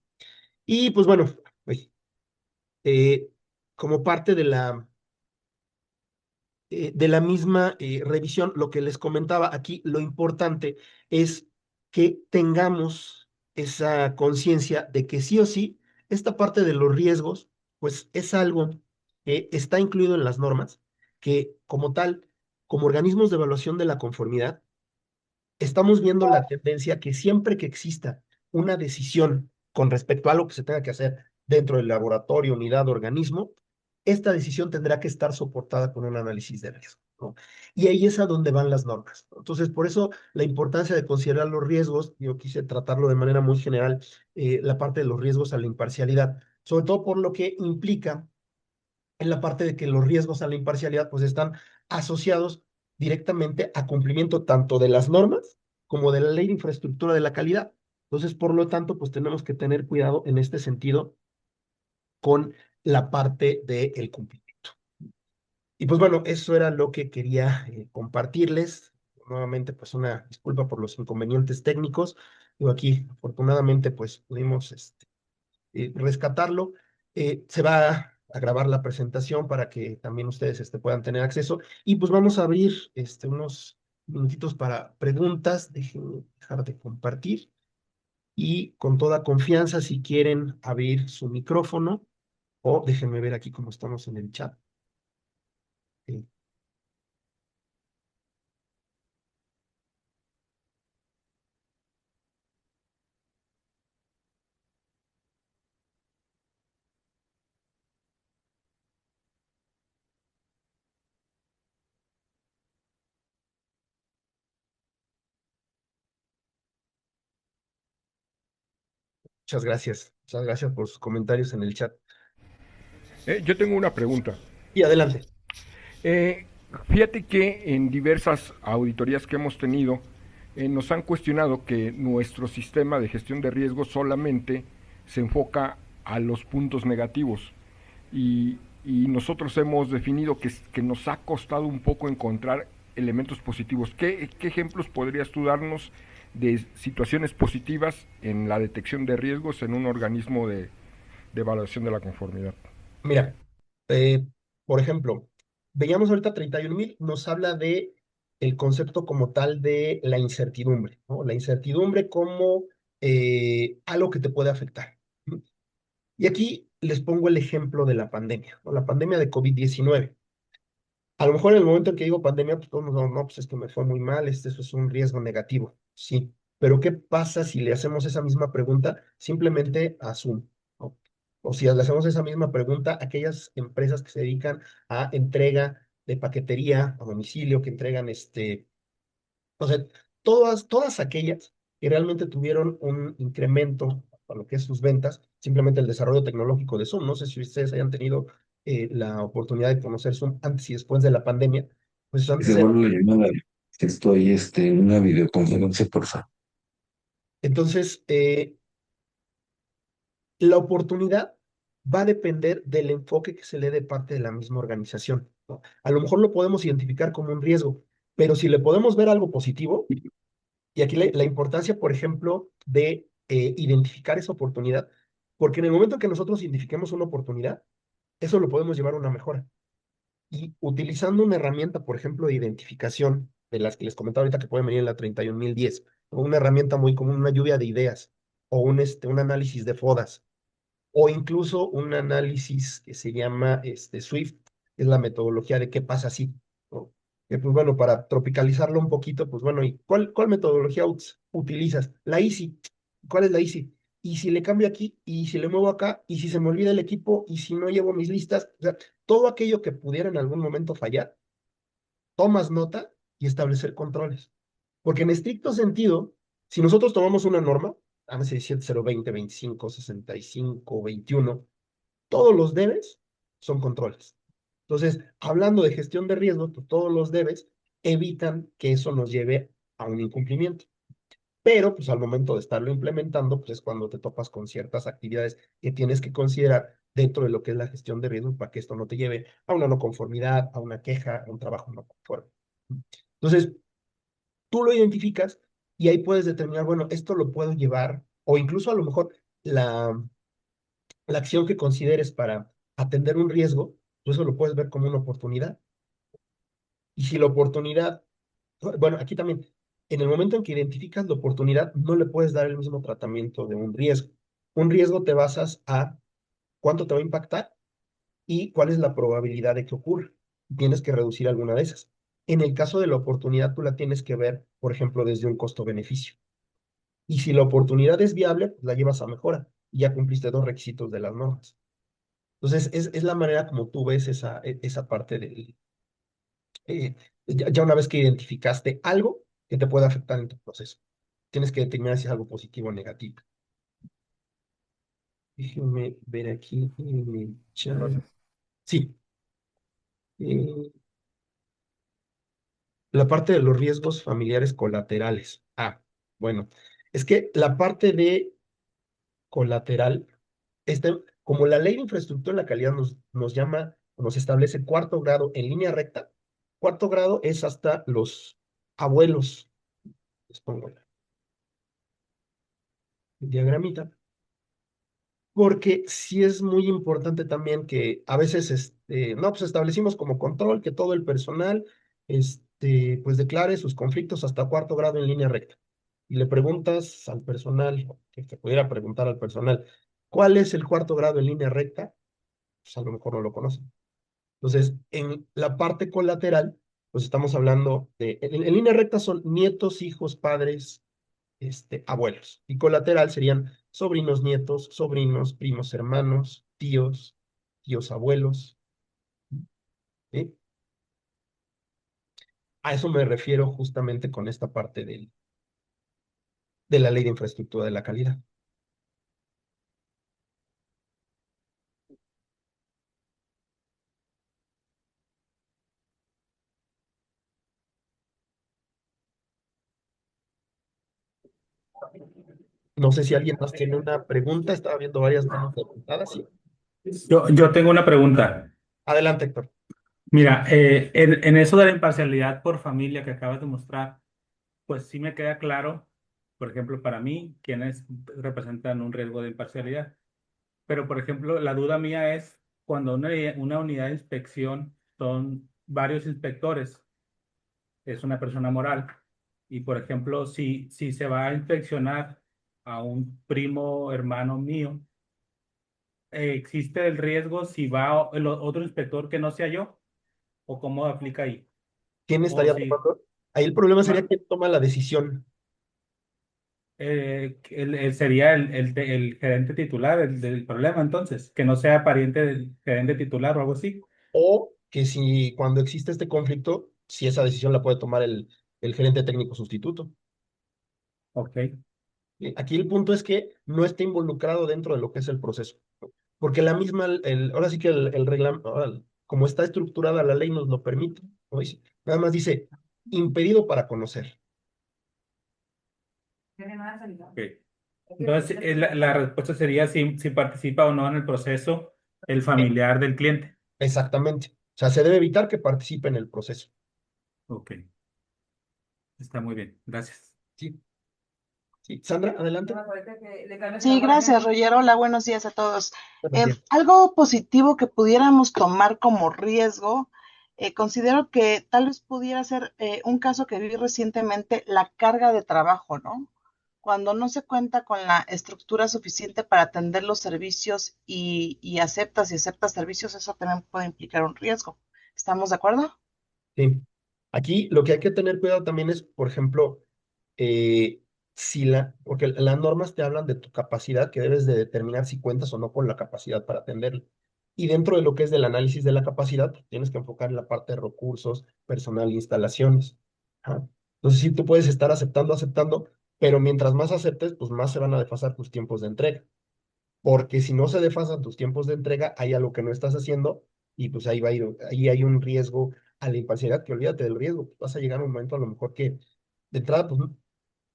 B: Y pues bueno, pues, eh, como parte de la misma revisión, lo que les comentaba aquí, lo importante es que tengamos esa conciencia de que sí o sí, esta parte de los riesgos, pues es algo que está incluido en las normas, que como tal, como organismos de evaluación de la conformidad, estamos viendo la tendencia que siempre que exista una decisión con respecto a algo que se tenga que hacer dentro del laboratorio, unidad, organismo, esta decisión tendrá que estar soportada con un análisis de riesgo. ¿no? Y ahí es a donde van las normas, ¿no? Entonces, por eso la importancia de considerar los riesgos, yo quise tratarlo de manera muy general, la parte de los riesgos a la imparcialidad, sobre todo por lo que implica en la parte de que los riesgos a la imparcialidad pues están asociados directamente a cumplimiento tanto de las normas como de la ley de infraestructura de la calidad. Entonces, por lo tanto, pues tenemos que tener cuidado en este sentido con la parte del cumplimiento. Y pues bueno, eso era lo que quería compartirles. Nuevamente, pues una disculpa por los inconvenientes técnicos. Yo aquí, afortunadamente, pues pudimos rescatarlo. Se va a grabar la presentación para que también ustedes puedan tener acceso. Y pues vamos a abrir unos minutitos para preguntas. Déjenme dejar de compartir. Y con toda confianza, si quieren abrir su micrófono, o déjenme ver aquí cómo estamos en el chat. Eh, Muchas gracias por sus comentarios en el chat.
E: Yo tengo una pregunta.
B: Y adelante.
E: Eh, Fíjate que en diversas auditorías que hemos tenido nos han cuestionado que nuestro sistema de gestión de riesgos solamente se enfoca a los puntos negativos y nosotros hemos definido que nos ha costado un poco encontrar elementos positivos. ¿Qué ejemplos podrías tú darnos de situaciones positivas en la detección de riesgos en un organismo de evaluación de la conformidad?
B: Mira, eh, por ejemplo, veíamos ahorita 31,000, nos habla de el concepto como tal de la incertidumbre, ¿no? La incertidumbre como algo que te puede afectar. Y aquí les pongo el ejemplo de la pandemia, ¿no? La pandemia de COVID-19. A lo mejor en el momento en que digo pandemia, pues todos nos no, pues esto me fue muy mal, eso es un riesgo negativo. Sí, pero ¿qué pasa si le hacemos esa misma pregunta simplemente a Zoom, ¿no? O si le hacemos esa misma pregunta a aquellas empresas que se dedican a entrega de paquetería a domicilio, que entregan o sea, todas aquellas que realmente tuvieron un incremento para lo que es sus ventas, simplemente el desarrollo tecnológico de Zoom. No sé si ustedes hayan tenido la oportunidad de conocer Zoom antes y después de la pandemia. Pues
F: Se
B: antes era.
F: vuelve la llamada. Estoy en una videoconferencia, por favor.
B: Entonces, la oportunidad va a depender del enfoque que se le dé de parte de la misma organización, ¿no? A lo mejor lo podemos identificar como un riesgo, pero si le podemos ver algo positivo, y aquí la importancia, por ejemplo, de identificar esa oportunidad, porque en el momento que nosotros identifiquemos una oportunidad, eso lo podemos llevar a una mejora. Y utilizando una herramienta, por ejemplo, de identificación, de las que les comentaba ahorita que pueden venir en la 31,010, o una herramienta muy común, una lluvia de ideas, o un análisis de FODAS, o incluso un análisis que se llama SWIFT, que es la metodología de qué pasa si, ¿no? Que pues bueno, para tropicalizarlo un poquito, pues bueno, ¿y cuál metodología utilizas? La EASY. ¿Cuál es la EASY? Y si le cambio aquí, y si le muevo acá, y si se me olvida el equipo, y si no llevo mis listas, o sea, todo aquello que pudiera en algún momento fallar, tomas nota y establecer controles. Porque en estricto sentido, si nosotros tomamos una norma, ANSI 17020, 25, 65, 21, todos los debes son controles. Entonces, hablando de gestión de riesgo, pues todos los debes evitan que eso nos lleve a un incumplimiento. Pero, pues al momento de estarlo implementando, pues es cuando te topas con ciertas actividades que tienes que considerar dentro de lo que es la gestión de riesgo para que esto no te lleve a una no conformidad, a una queja, a un trabajo no conforme. Entonces, tú lo identificas y ahí puedes determinar, bueno, esto lo puedo llevar, o incluso a lo mejor la acción que consideres para atender un riesgo, tú eso lo puedes ver como una oportunidad. Y si la oportunidad, bueno, aquí también, en el momento en que identificas la oportunidad, no le puedes dar el mismo tratamiento de un riesgo. Un riesgo te basas a cuánto te va a impactar y cuál es la probabilidad de que ocurra. Tienes que reducir alguna de esas. En el caso de la oportunidad, tú la tienes que ver, por ejemplo, desde un costo-beneficio. Y si la oportunidad es viable, pues la llevas a mejora y ya cumpliste dos requisitos de las normas. Entonces, es la manera como tú ves esa parte Ya una vez que identificaste algo que te puede afectar en tu proceso, tienes que determinar si es algo positivo o negativo. Déjenme ver aquí en el chat.
E: Gracias.
B: Sí. La parte de los riesgos familiares colaterales. Bueno, es que la parte de colateral, como la ley de infraestructura de la calidad nos llama, nos establece cuarto grado en línea recta, cuarto grado es hasta los abuelos. Les pongo el diagramita. Porque sí es muy importante también que a veces, no, pues establecimos como control que todo el personal, pues declare sus conflictos hasta cuarto grado en línea recta. Y le preguntas al personal, que te pudiera preguntar al personal, ¿cuál es el cuarto grado en línea recta? Pues a lo mejor no lo conocen. Entonces, en la parte colateral, pues estamos hablando en línea recta son nietos, hijos, padres, abuelos. Y colateral serían sobrinos, nietos, sobrinos, primos, hermanos, tíos, tíos, abuelos. ¿Sí? A eso me refiero justamente con esta parte de la ley de infraestructura de la calidad. No sé si alguien más tiene una pregunta. Estaba viendo varias manos levantadas. Sí.
G: Yo tengo una pregunta.
B: Adelante, Héctor.
G: Mira, en eso de la imparcialidad por familia que acabas de mostrar, pues sí me queda claro, por ejemplo, para mí, quiénes representan un riesgo de imparcialidad. Pero, por ejemplo, la duda mía es cuando una unidad de inspección son varios inspectores, es una persona moral. Y, por ejemplo, si se va a inspeccionar a un primo hermano mío, ¿existe el riesgo si va el otro inspector que no sea yo? ¿O cómo aplica ahí?
B: ¿Quién
G: O
B: estaría
G: si
B: tomando? Ahí el problema sería
G: ma-
B: quién toma la decisión.
G: sería el gerente titular el del problema, entonces, que no sea pariente del gerente titular o algo así.
B: O que si cuando existe este conflicto, si esa decisión la puede tomar el gerente técnico sustituto.
G: Ok,
B: Aquí el punto es que no esté involucrado dentro de lo que es el proceso, porque la misma, ahora sí que el reglamento, como está estructurada la ley nos lo permite, ¿no? Nada más dice, impedido para conocer.
G: ok. Entonces, la respuesta sería si participa o no en el proceso el
B: Eh,
G: familiar del cliente.
B: Exactamente. O sea, se debe evitar que participe en el proceso.
G: Ok, está muy bien, gracias.
B: Sí, sí. Sandra, adelante.
H: Sí, gracias, Roger. Hola, buenos días a todos.
B: Buenos días.
H: Algo positivo que pudiéramos tomar como riesgo, considero que tal vez pudiera ser un caso que vi recientemente, la carga de trabajo, ¿no? Cuando no se cuenta con la estructura suficiente para atender los servicios y aceptas servicios, eso también puede implicar un riesgo. ¿Estamos de acuerdo?
B: Sí. Aquí lo que hay que tener cuidado también es, por ejemplo, eh, porque las normas te hablan de tu capacidad, que debes de determinar si cuentas o no con la capacidad para atenderlo. Y dentro de lo que es del análisis de la capacidad, pues, tienes que enfocar en la parte de recursos, personal, instalaciones. Ajá. Entonces, sí, tú puedes estar aceptando, pero mientras más aceptes, pues más se van a desfasar tus tiempos de entrega. Porque si no se desfasan tus tiempos de entrega, hay algo que no estás haciendo y pues ahí va a ir, ahí hay un riesgo a la imparcialidad, que olvídate del riesgo, pues vas a llegar a un momento a lo mejor que de entrada, pues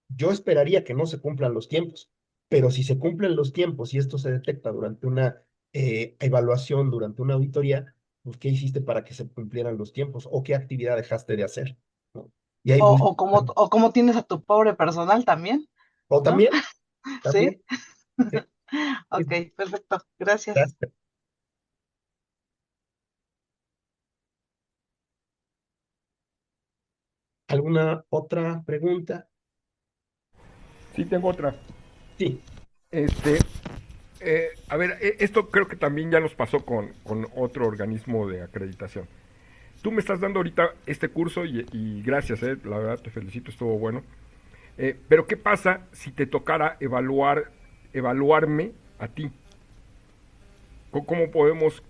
B: yo esperaría que no se cumplan los tiempos, pero si se cumplen los tiempos y esto se detecta durante una evaluación, durante una auditoría, pues ¿qué hiciste para que se cumplieran los tiempos o qué actividad dejaste de hacer? ¿No? Y ahí
H: O,
B: pues,
H: o cómo tienes a tu pobre personal también,
B: o
H: ¿no?
B: también,
H: Sí.
B: también, sí, sí,
H: Ok, perfecto. Gracias.
B: gracias. ¿Alguna otra pregunta?
E: Sí, tengo otra.
B: Sí.
E: Este, a ver, esto creo que también ya nos pasó con otro organismo de acreditación. Tú me estás dando ahorita este curso y gracias, la verdad te felicito, estuvo bueno. Pero ¿qué pasa si te tocara evaluarme a ti? ¿Cómo podemos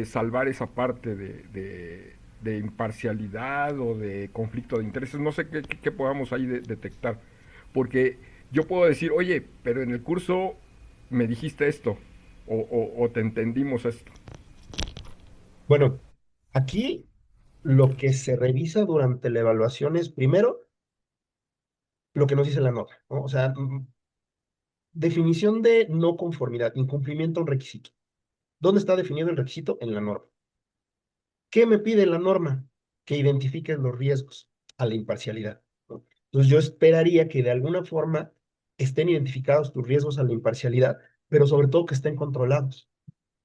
E: salvar esa parte de imparcialidad o de conflicto de intereses, no sé qué podamos ahí detectar, porque yo puedo decir, oye, pero en el curso me dijiste esto, o te entendimos esto.
B: Bueno, aquí lo que se revisa durante la evaluación es, primero, lo que nos dice la norma, ¿no? O sea, definición de no conformidad, incumplimiento a un requisito. ¿Dónde está definido el requisito? En la norma. ¿Qué me pide la norma? Que identifiques los riesgos a la imparcialidad, ¿no? Entonces yo esperaría que de alguna forma estén identificados tus riesgos a la imparcialidad, pero sobre todo que estén controlados.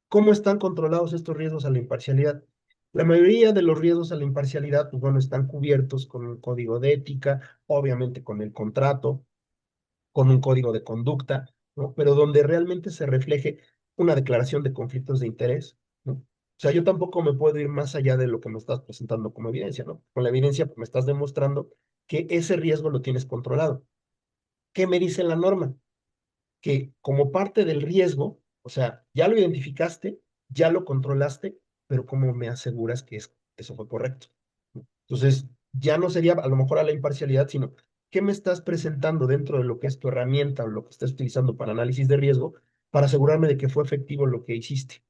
B: ¿Cómo están controlados estos riesgos a la imparcialidad? La mayoría de los riesgos a la imparcialidad, pues bueno, están cubiertos con un código de ética, obviamente con el contrato, con un código de conducta, ¿no? Pero donde realmente se refleje una declaración de conflictos de interés, ¿no? O sea, yo tampoco me puedo ir más allá de lo que me estás presentando como evidencia, ¿no? Con la evidencia pues, me estás demostrando que ese riesgo lo tienes controlado. ¿Qué me dice la norma? Que como parte del riesgo, o sea, ya lo identificaste, ya lo controlaste, pero ¿cómo me aseguras que eso fue correcto? Entonces, ya no sería a lo mejor a la imparcialidad, sino qué me estás presentando dentro de lo que es tu herramienta o lo que estás utilizando para análisis de riesgo para asegurarme de que fue efectivo lo que hiciste.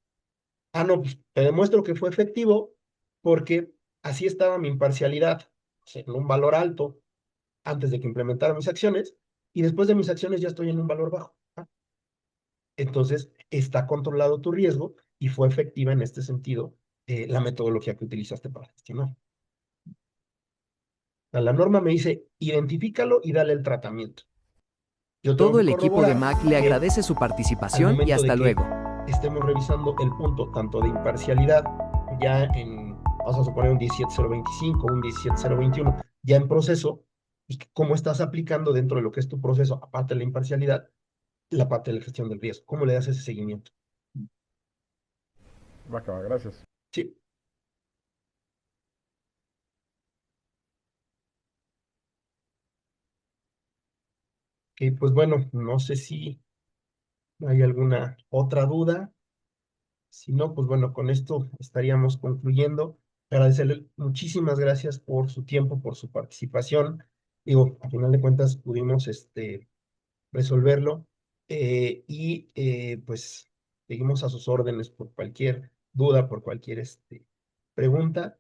B: Ah, no, pues te demuestro que fue efectivo porque así estaba mi imparcialidad, o sea, en un valor alto antes de que implementara mis acciones y después de mis acciones ya estoy en un valor bajo. Entonces, está controlado tu riesgo y fue efectiva en este sentido la metodología que utilizaste para gestionar. La norma me dice, identifícalo y dale el tratamiento. Yo tengo
A: Todo
B: que
A: el equipo de
B: corroborar
A: Mac le
B: que
A: agradece su
B: al
A: participación y
B: momento de
A: hasta
B: que
A: luego.
B: estemos revisando el punto tanto de imparcialidad, ya en, vamos a suponer un 17025, un 17021, ya en proceso, pues, cómo estás aplicando dentro de lo que es tu proceso, aparte de la imparcialidad, la parte de la gestión del riesgo. ¿Cómo le das ese seguimiento?
E: Va a acabar, gracias.
B: Sí. Pues bueno, no sé si hay alguna otra duda. Si no, pues bueno, con esto estaríamos concluyendo. Agradecerle muchísimas gracias por su tiempo, por su participación. Digo, a final de cuentas pudimos resolverlo pues seguimos a sus órdenes por cualquier duda, por cualquier pregunta.